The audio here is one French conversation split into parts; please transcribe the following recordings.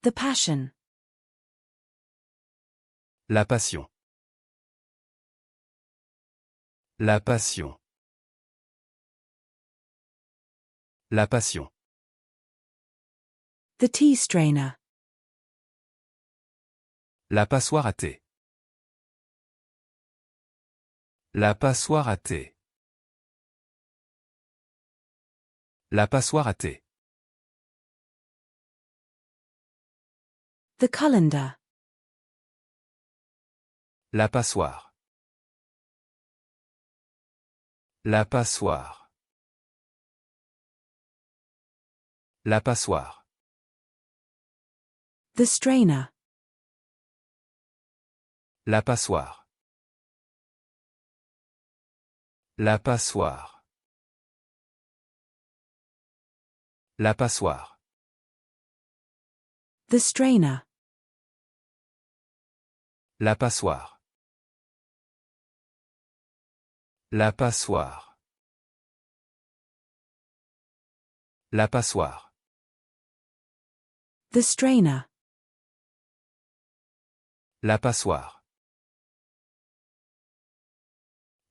The passion. La passion. La passion. La passion. The tea strainer. La passoire à thé. La passoire à thé. La passoire à thé. The colander. La passoire. La passoire. La passoire. The strainer. La passoire. La passoire. La passoire. The strainer. La passoire. La passoire. La passoire. The strainer. La passoire.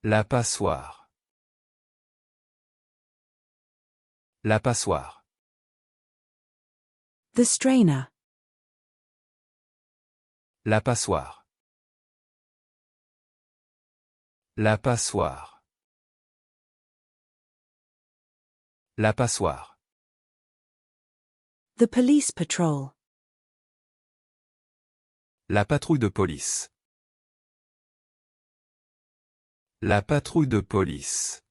La passoire. La passoire. The strainer. La passoire. La passoire. La passoire. The police patrol. La patrouille de police. La patrouille de police.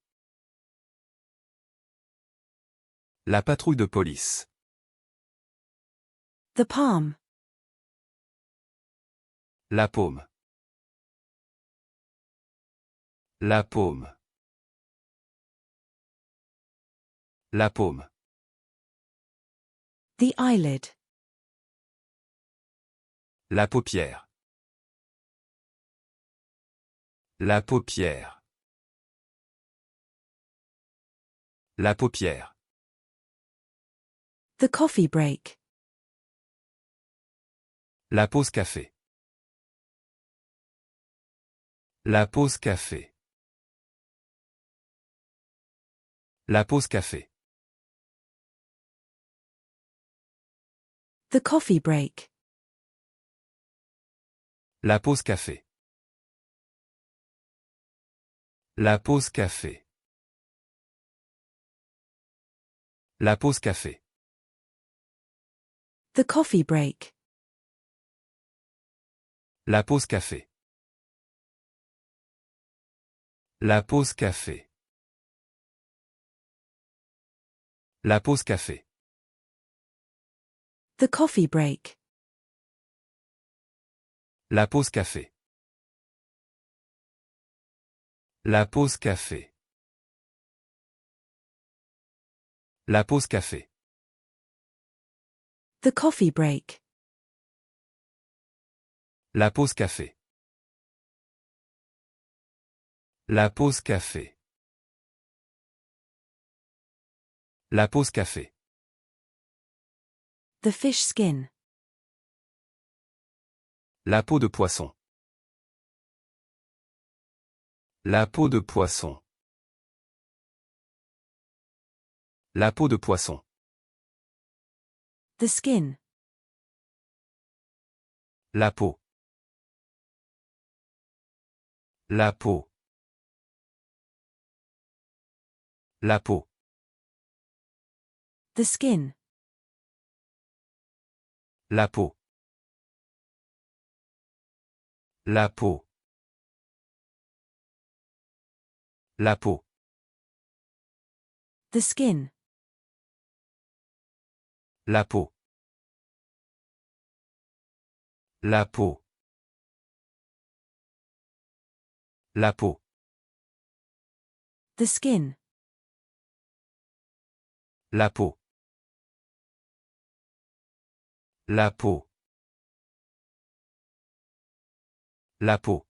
La patrouille de police. The palm. La paume. La paume. La paume. The eyelid. La paupière. La paupière. La paupière. The coffee break. La pause café. La pause café. La pause café. The coffee break. La pause café. La pause café. La pause café. The coffee break. La pause café. La pause café. La pause café. The coffee break. La pause café. La pause café. La pause café. The coffee break. La pause café. La pause café. La pause café. The fish skin. La peau de poisson. La peau de poisson. La peau de poisson. The skin. La peau. La peau. La peau. The skin. La peau. La peau. La peau. The skin. La peau. La peau. La peau. The skin. La peau. La peau. La peau.